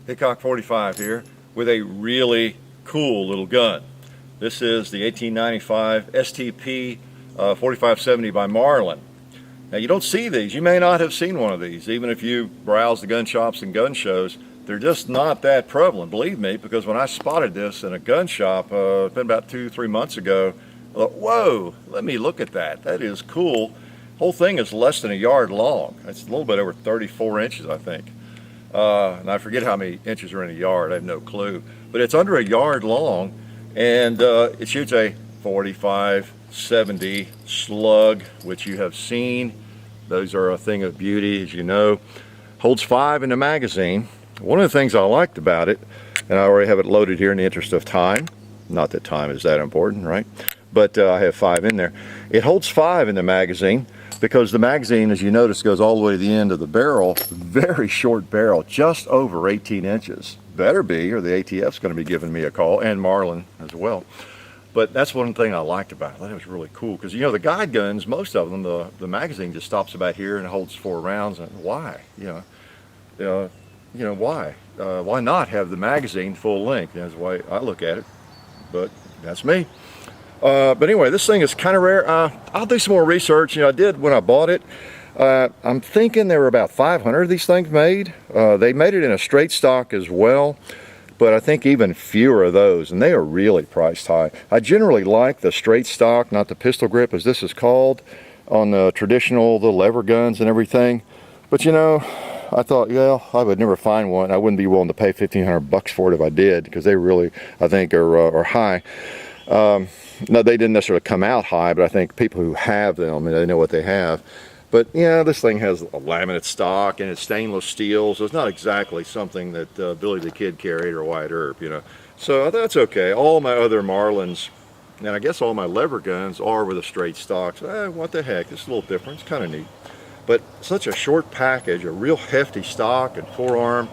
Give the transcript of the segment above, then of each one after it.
Hickok 45 here with a really cool little gun. This is the 1895 STP 4570 by Marlin. Now you don't see these. You may not have seen one of these, even if you browse the gun shops and gun shows. They're just not that prevalent, believe me, because when I spotted this in a gun shop, it's been about 2-3 months ago, I thought, whoa, let me look at that. That is cool. Whole thing is less than a yard long. It's a little bit over 34 inches, I think. And I forget how many inches are in a yard, I have no clue. But it's under a yard long, and it shoots a 45-70 slug, which you have seen. Those are a thing of beauty, as you know. Holds 5 in the magazine. One of the things I liked about it, and I already have it loaded here in the interest of time, not that time is that important, right? But I have 5 in there. It holds 5 in the magazine, because the magazine, as you notice, goes all the way to the end of the barrel. Very short barrel, just over 18 inches. Better be, or the ATF's going to be giving me a call, and Marlin as well. But that's one thing I liked about it. I thought it was really cool, because you know the guide guns, most of them, the magazine just stops about here and holds 4 rounds. And why? You know why? Why not have the magazine full length? That's the way I look at it. But that's me. But anyway, this thing is kind of rare. I'll do some more research. You know, I did when I bought it. I'm thinking there were about 500 of these things made. They made it in a straight stock as well, but I think even fewer of those, and they are really priced high. I generally like the straight stock, not the pistol grip as this is called, on the traditional, the lever guns and everything. But you know, I thought, well, I would never find one. I wouldn't be willing to pay 1,500 bucks for it if I did, because they really, I think, are high. No, they didn't necessarily come out high, but I think people who have them, they know what they have. But yeah, this thing has a laminate stock and it's stainless steel, so it's not exactly something that Billy the Kid carried or Wyatt Earp, you know. So that's okay. All my other Marlins, and I guess all my lever guns, are with a straight stock. So what the heck, it's a little different. It's kind of neat. But such a short package, a real hefty stock and forearm,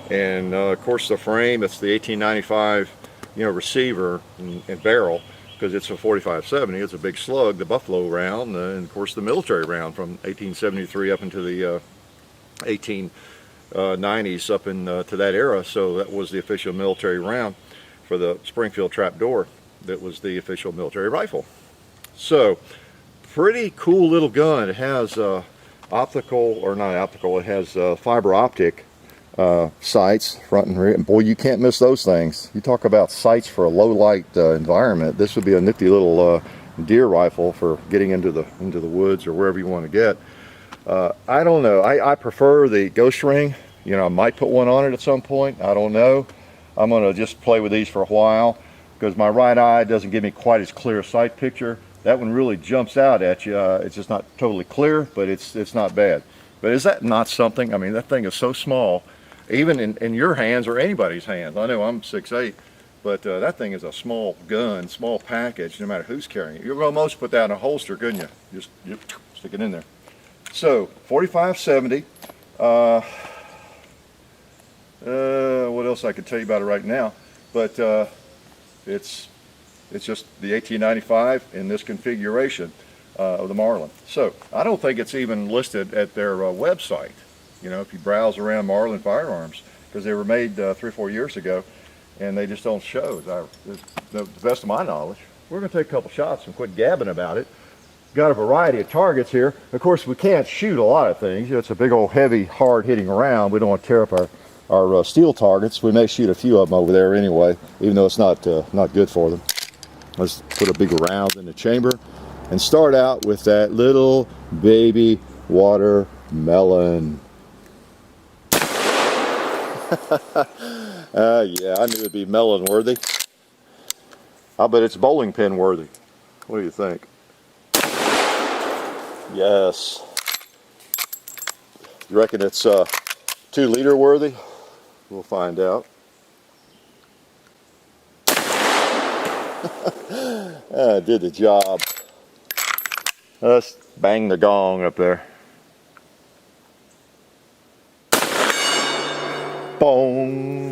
and of course the frame. It's the 1895, receiver and barrel, because it's a 45-70. It's a big slug, the Buffalo round, and of course the military round from 1873 up into the 1890s, up into that era. So that was the official military round for the Springfield trapdoor. That was the official military rifle. So pretty cool little gun. It has optical, or not optical, it has fiber optic sights, front and rear, and boy, you can't miss those things. You talk about sights for a low light environment. This would be a nifty little deer rifle for getting into the woods or wherever you want to get. I don't know, I prefer the ghost ring. I might put one on it at some point. I don't know. I'm going to just play with these for a while, because my right eye doesn't give me quite as clear a sight picture. That one really jumps out at you. It's just not totally clear, but it's not bad. But is that not something? I mean, that thing is so small, even in your hands or anybody's hands. I know I'm 6'8", but that thing is a small gun, small package, no matter who's carrying it. You could almost put that in a holster, couldn't you? Just stick it in there. So 45-70. What else I could tell you about it right now? But it's just the 1895 in this configuration of the Marlin. So I don't think it's even listed at their website. If you browse around Marlin Firearms, because they were made 3 or 4 years ago, and they just don't show, to the best of my knowledge. We're going to take a couple shots and quit gabbing about it. Got a variety of targets here. Of course, we can't shoot a lot of things. It's a big old heavy, hard-hitting round. We don't want to tear up our steel targets. We may shoot a few of them over there anyway, even though it's not good for them. Let's put a big round in the chamber and start out with that little baby watermelon. Yeah, I knew it'd be melon worthy. I'll bet it's bowling pin worthy. What do you think? Yes. You reckon it's 2 liter worthy? We'll find out. Did the job. Let's bang the gong up there. Boom.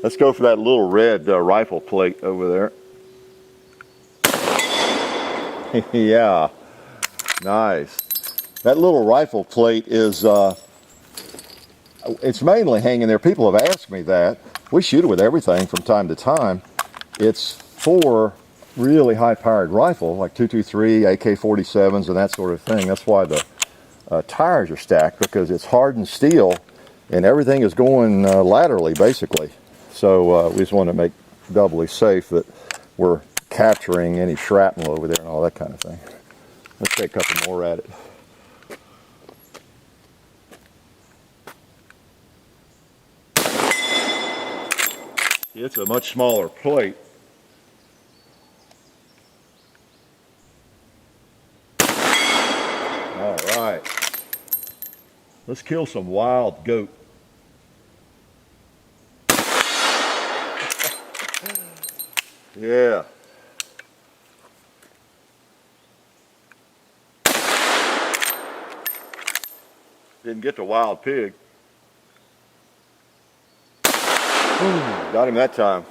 Let's go for that little red rifle plate over there. Yeah, nice. That little rifle plate is it's mainly hanging there. People have asked me that. We shoot it with everything from time to time. It's for really high-powered rifle, like 223, AK-47s, and that sort of thing. That's why the tires are stacked, because it's hardened steel, and everything is going laterally, basically. So we just want to make doubly safe that we're capturing any shrapnel over there and all that kind of thing. Let's take a couple more at it. It's a much smaller plate. All right. Let's kill some wild goat. Yeah. Didn't get the wild pig. Got him that time.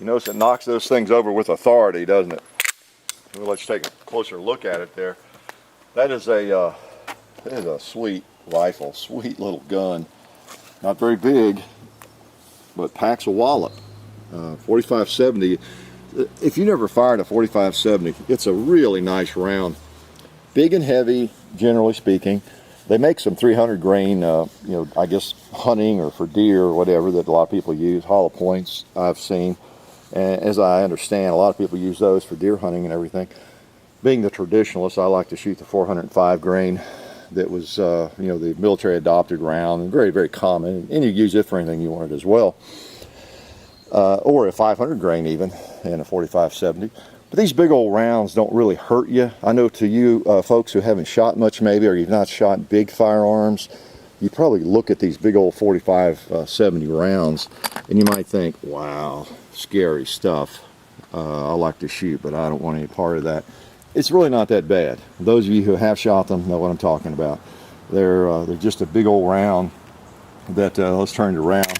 You notice it knocks those things over with authority, doesn't it? Well, let's take a closer look at it there. That is a sweet rifle, sweet little gun. Not very big, but packs a wallop. 4570. If you never fired a 4570, it's a really nice round. Big and heavy, generally speaking. They make some 300 grain, I guess hunting or for deer or whatever that a lot of people use. Hollow points I've seen. And as I understand, a lot of people use those for deer hunting and everything. Being the traditionalist, I like to shoot the 405 grain that was, the military adopted round, and very, very common. And you use it for anything you wanted as well. Or a 500 grain even, and a 4570. But these big old rounds don't really hurt you. I know to you folks who haven't shot much maybe, or you've not shot big firearms, you probably look at these big old 4570 rounds and you might think, wow, scary stuff. I like to shoot, but I don't want any part of that. It's really not that bad. Those of you who have shot them know what I'm talking about. They're just a big old round that, let's turn it around.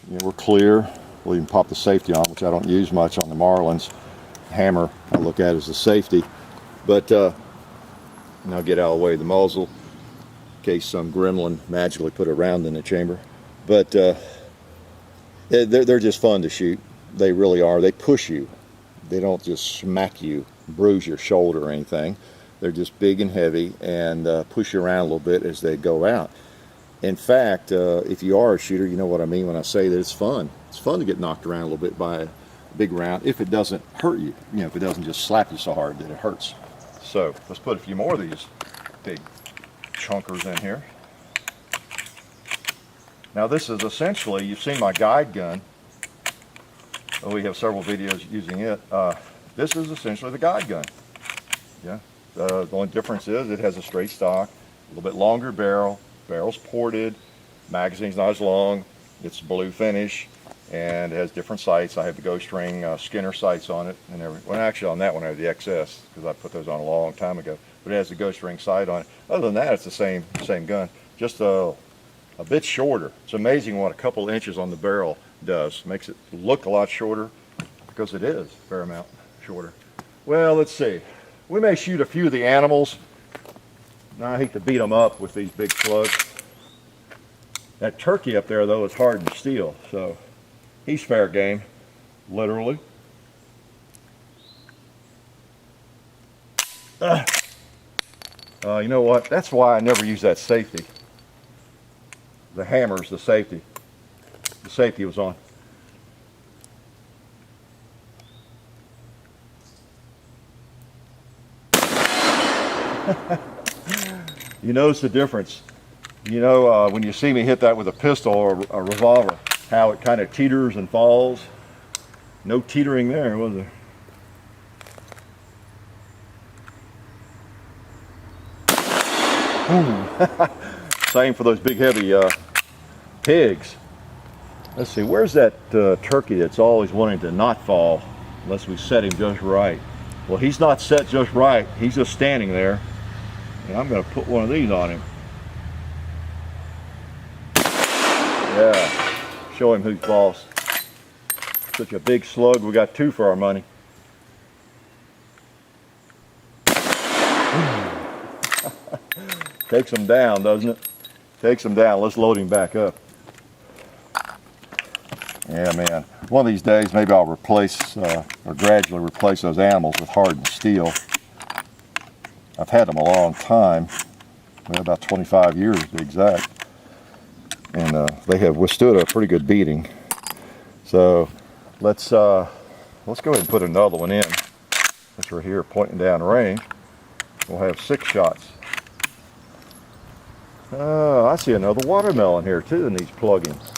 We're clear. We'll even pop the safety on, which I don't use much on the Marlins. Hammer I look at as a safety, but now get out of the way of the muzzle in case some gremlin magically put a round in the chamber. But they're just fun to shoot. They really are. They push you. They don't just smack you, bruise your shoulder or anything. They're just big and heavy and push you around a little bit as they go out. In fact, if you are a shooter, you know what I mean when I say that it's fun. It's fun to get knocked around a little bit by a big round if it doesn't hurt you. If it doesn't just slap you so hard that it hurts. So let's put a few more of these big chunkers in here. Now this is essentially, you've seen my guide gun. We have several videos using it. This is essentially the guide gun. Yeah. The only difference is it has a straight stock, a little bit longer barrel, barrel's ported, magazine's not as long, it's blue finish, and it has different sights. I have the Ghost Ring Skinner sights on it and everything. Well, actually on that one I have the XS because I put those on a long time ago. But it has the Ghost Ring sight on it. Other than that, it's the same gun, just a bit shorter. It's amazing what a couple inches on the barrel does. Makes it look a lot shorter because it is a fair amount shorter. Well, let's see. We may shoot a few of the animals. Now I hate to beat them up with these big slugs. That turkey up there though is hardened steel, so he's fair game, literally. You know what? That's why I never use that safety. The hammer's the safety. The safety was on. You notice the difference. When you see me hit that with a pistol or a revolver, how it kind of teeters and falls. No teetering there, was there? Same for those big heavy pigs. Let's see, where's that turkey that's always wanting to not fall unless we set him just right? Well, he's not set just right. He's just standing there. And I'm going to put one of these on him. Yeah, show him who's boss. Such a big slug, we got two for our money. Takes them down, doesn't it? Takes him down. Let's load him back up. Yeah, man. One of these days, maybe I'll replace or gradually replace those animals with hardened steel. I've had them a long time, well, about 25 years to be exact, and they have withstood a pretty good beating. So let's go ahead and put another one in. Since we're here pointing down range, we'll have 6 shots. Oh, I see another watermelon here too in these plugins.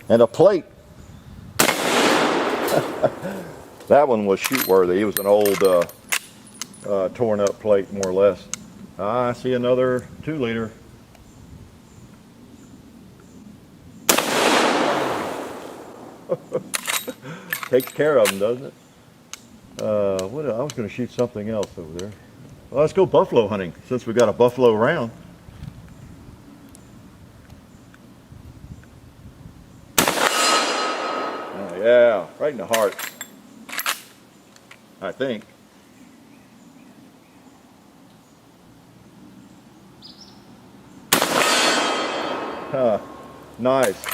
And a plate. That one was shoot worthy. It was an old torn up plate, more or less. I see another 2-liter. Takes care of them, doesn't it? I was going to shoot something else over there. Well, let's go buffalo hunting since we got a buffalo round. Oh, yeah, right in the heart, I think. Nice.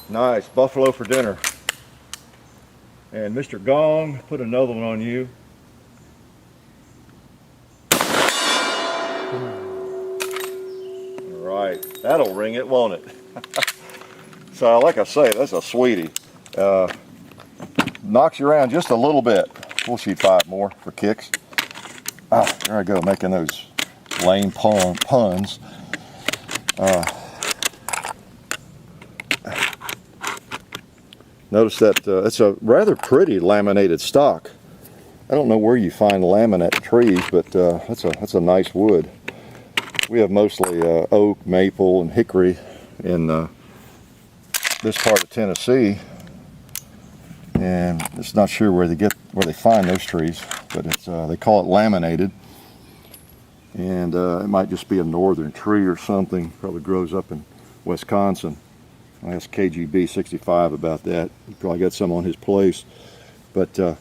Nice. Buffalo for dinner. And Mr. Gong, put another one on you. All right. That'll ring it, won't it? So, like I say, that's a sweetie. Knocks you around just a little bit. We'll shoot 5 more for kicks. Ah, there I go, making those lame puns. Notice that it's a rather pretty laminated stock. I don't know where you find laminate trees, but that's a nice wood. We have mostly oak, maple, and hickory in this part of Tennessee, and it's not sure where they find those trees, but it's they call it laminated, and it might just be a northern tree or something. Probably grows up in Wisconsin. I asked KGB 65 about that. He probably got some on his place. But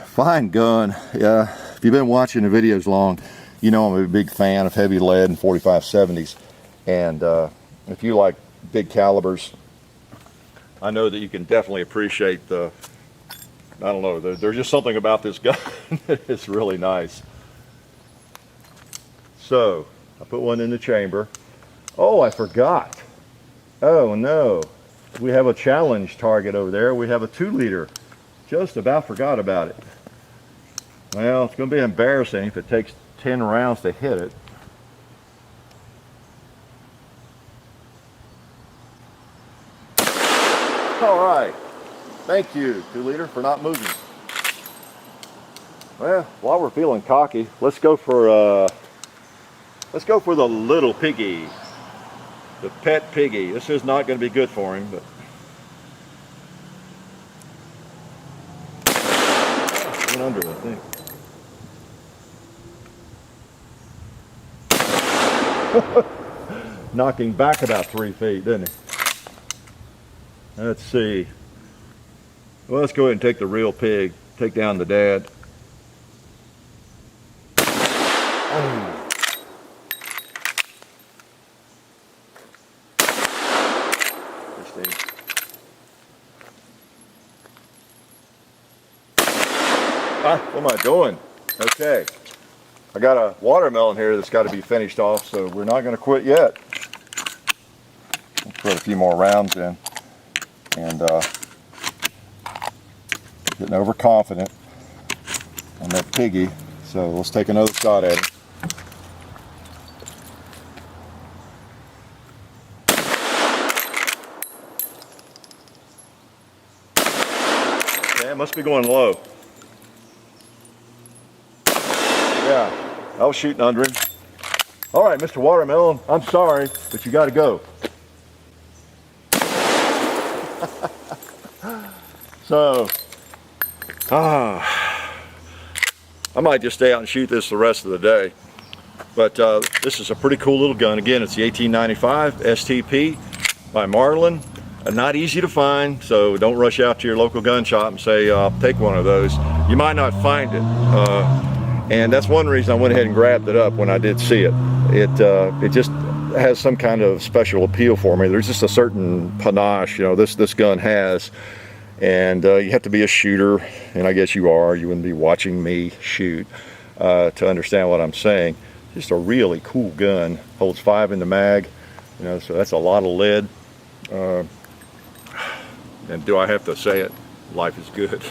fine gun. Yeah, if you've been watching the videos long, you know I'm a big fan of heavy lead and 45-70s. And if you like big calibers, I know that you can definitely appreciate the, I don't know, there's just something about this gun that is really nice. So, I put one in the chamber. Oh, I forgot. Oh no, we have a challenge target over there. We have a 2-liter. Just about forgot about it. Well, it's going to be embarrassing if it takes 10 rounds to hit it. All right, thank you, 2-liter, for not moving. Well, while we're feeling cocky, let's go for the little piggy. The pet piggy. This is not going to be good for him, but went under, I think. Knocked him back about 3 feet, didn't he? Let's see. Well, let's go ahead and take the real pig. Take down the dad. Oh. What am I doing? Okay, I got a watermelon here that's got to be finished off, so we're not going to quit yet. Let's put a few more rounds in, and getting overconfident on that piggy, so let's take another shot at him. Okay, it must be going low. Yeah, I was shooting under him. All right, Mr. Watermelon, I'm sorry, but you got to go. So, I might just stay out and shoot this the rest of the day. But this is a pretty cool little gun. Again, it's the 1895 STP by Marlin. Not easy to find, so don't rush out to your local gun shop and say, I'll take one of those. you might not find it. And that's one reason I went ahead and grabbed it up when I did see it. It just has some kind of special appeal for me. There's just a certain panache, you know, this gun has. And you have to be a shooter, and I guess you are. You wouldn't be watching me shoot to understand what I'm saying. Just a really cool gun. Holds 5 in the mag, you know, so that's a lot of lead. And do I have to say it? Life is good.